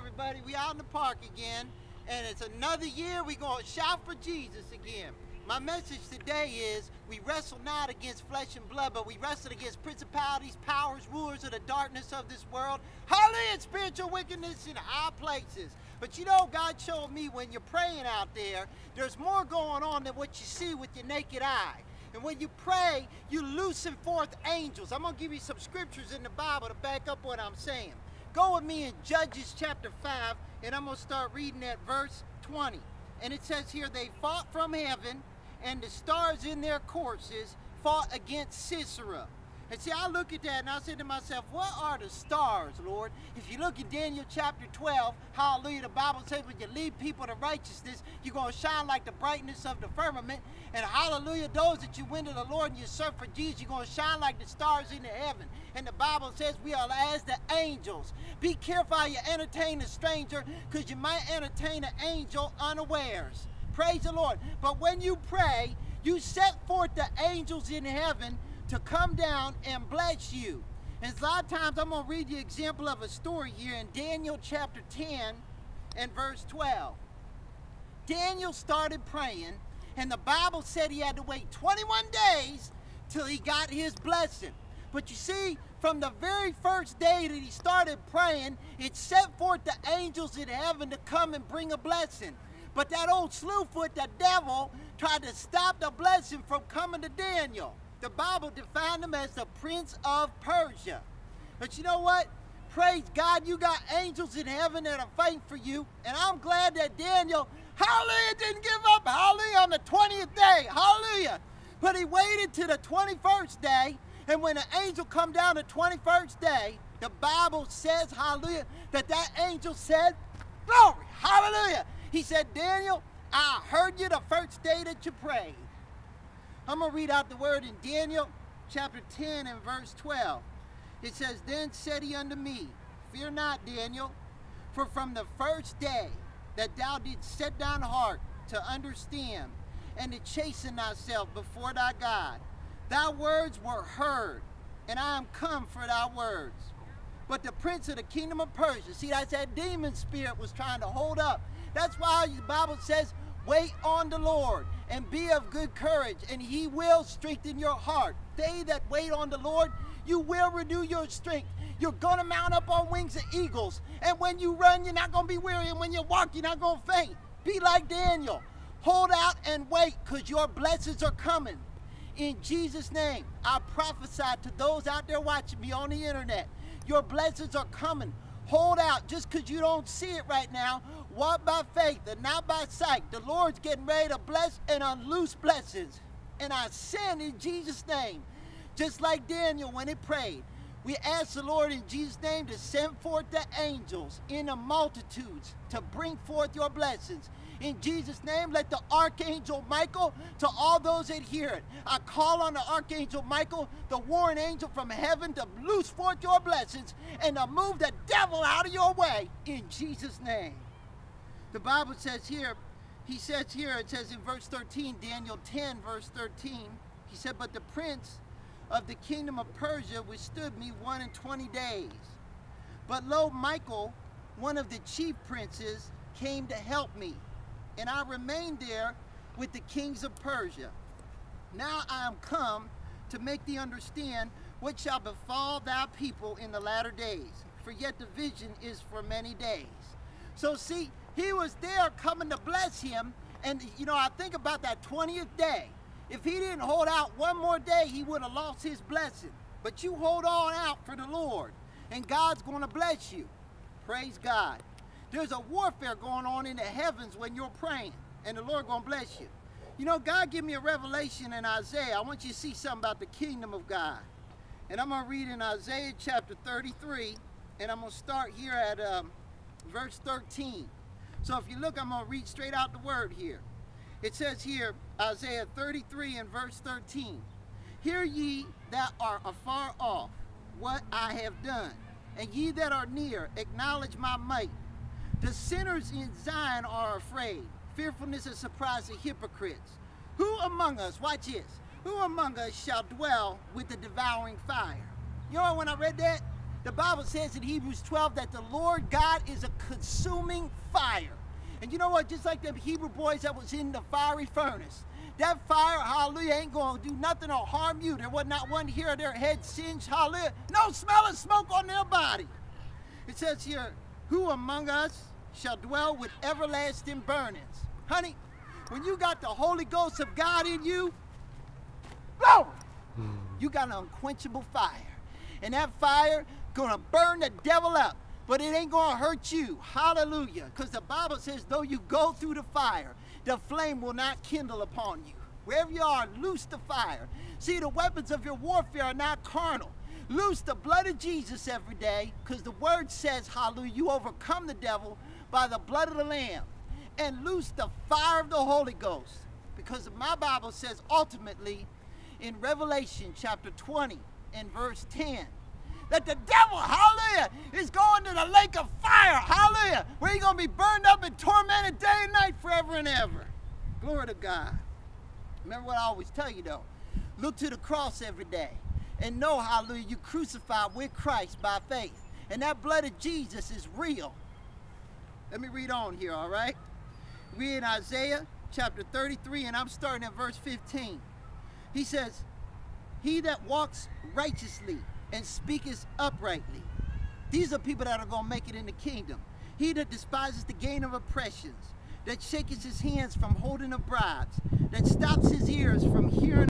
everybody. We out in the park again, and it's another year. We gonna shout for Jesus again. My message today is we wrestle not against flesh and blood, but we wrestle against principalities, powers, rulers of the darkness of this world. Hallelujah, spiritual wickedness in high places. But you know, God showed me when you're praying out there, there's more going on than what you see with your naked eye. And when you pray, you loosen forth angels. I'm going to give you some scriptures in the Bible to back up what I'm saying. Go with me in Judges chapter 5, and I'm going to start reading at verse 20. And it says here, they fought from heaven, and the stars in their courses fought against Sisera. And see, I look at that and I said to myself, what are the stars, Lord? If you look at Daniel chapter 12, hallelujah, the Bible says when you lead people to righteousness, you're going to shine like the brightness of the firmament. And hallelujah, those that you win to the Lord and you serve for Jesus, you're going to shine like the stars in the heaven. And the Bible says we are as the angels. Be careful how you entertain a stranger, because you might entertain an angel unawares. Praise the Lord. But when you pray, you set forth the angels in heaven to come down and bless you. And a lot of times I'm going to read the example of a story here in Daniel chapter 10 and verse 12. Daniel started praying, and the Bible said he had to wait 21 days till he got his blessing. But you see, from the very first day that he started praying, it set forth the angels in heaven to come and bring a blessing. But that old slewfoot, the devil, tried to stop the blessing from coming to Daniel. The Bible defined him as the Prince of Persia. But you know what? Praise God, you got angels in heaven that are fighting for you. And I'm glad that Daniel, hallelujah, didn't give up, hallelujah, on the 20th day, hallelujah. But he waited to the 21st day, and when the angel come down the 21st day, the Bible says, hallelujah, that angel said, glory, hallelujah. He said, Daniel, I heard you the first day that you prayed. I'm going to read out the word in Daniel chapter 10 and verse 12. It says, then said he unto me, fear not, Daniel, for from the first day that thou didst set thine heart to understand and to chasten thyself before thy God, thy words were heard, and I am come for thy words. But the prince of the kingdom of Persia, see, that's that demon spirit was trying to hold up. That's why the Bible says, wait on the Lord and be of good courage, and he will strengthen your heart. They that wait on the Lord, you will renew your strength. You're going to mount up on wings of eagles. And when you run, you're not going to be weary. And when you walk, you're not going to faint. Be like Daniel. Hold out and wait, because your blessings are coming. In Jesus' name, I prophesy to those out there watching me on the internet. Your blessings are coming. Hold out. Just because you don't see it right now, walk by faith and not by sight. The Lord's getting ready to bless and unloose blessings. And I send in Jesus' name, just like Daniel when he prayed. We ask the Lord in Jesus' name to send forth the angels in the multitudes to bring forth your blessings. In Jesus' name, let the Archangel Michael, to all those that hear it, I call on the Archangel Michael, the warring angel from heaven, to loose forth your blessings and to move the devil out of your way in Jesus' name. The Bible says here, it says in verse 13, Daniel 10, verse 13, he said, but the prince of the kingdom of Persia withstood me 21 days. But lo, Michael, one of the chief princes, came to help me, and I remained there with the kings of Persia. Now I am come to make thee understand what shall befall thy people in the latter days, for yet the vision is for many days. So see, he was there coming to bless him, and you know, I think about that 20th day. If he didn't hold out one more day, he would have lost his blessing. But you hold on out for the Lord, and God's going to bless you. Praise God. There's a warfare going on in the heavens when you're praying, and the Lord going to bless you. You know, God gave me a revelation in Isaiah. I want you to see something about the kingdom of God. And I'm going to read in Isaiah chapter 33, and I'm going to start here at verse 13. So if you look, I'm going to read straight out the word here. It says here, Isaiah 33 and verse 13, hear ye that are afar off what I have done, and ye that are near acknowledge my might. The sinners in Zion are afraid. Fearfulness and surprise the hypocrites. Who among us, watch this, who among us shall dwell with the devouring fire? You know, when I read that, The Bible says in Hebrews 12 that the Lord God is a consuming fire. And you know what? Just like them Hebrew boys that was in the fiery furnace, that fire, hallelujah, ain't going to do nothing or harm you. There was not one hair of their head singed, hallelujah. No smell of smoke on their body. It says here, who among us shall dwell with everlasting burnings? Honey, when you got the Holy Ghost of God in you, glory, you got an unquenchable fire. And that fire gonna burn the devil up, but it ain't gonna hurt you. Hallelujah. Because the Bible says, though you go through the fire, the flame will not kindle upon you. Wherever you are, loose the fire. See, the weapons of your warfare are not carnal. Loose the blood of Jesus every day, because the word says, hallelujah, you overcome the devil by the blood of the Lamb. And loose the fire of the Holy Ghost, because my Bible says ultimately in Revelation chapter 20 and verse 10, that the devil, hallelujah, is going to the lake of fire, hallelujah, where he's going to be burned up and tormented day and night forever and ever. Glory to God. Remember what I always tell you, though. Look to the cross every day and know, hallelujah, you crucified with Christ by faith. And that blood of Jesus is real. Let me read on here, all right? Read in Isaiah chapter 33, and I'm starting at verse 15. He says, he that walks righteously and speaketh uprightly. These are people that are going to make it in the kingdom. He that despises the gain of oppressions, that shaketh his hands from holding of bribes, that stops his ears from hearing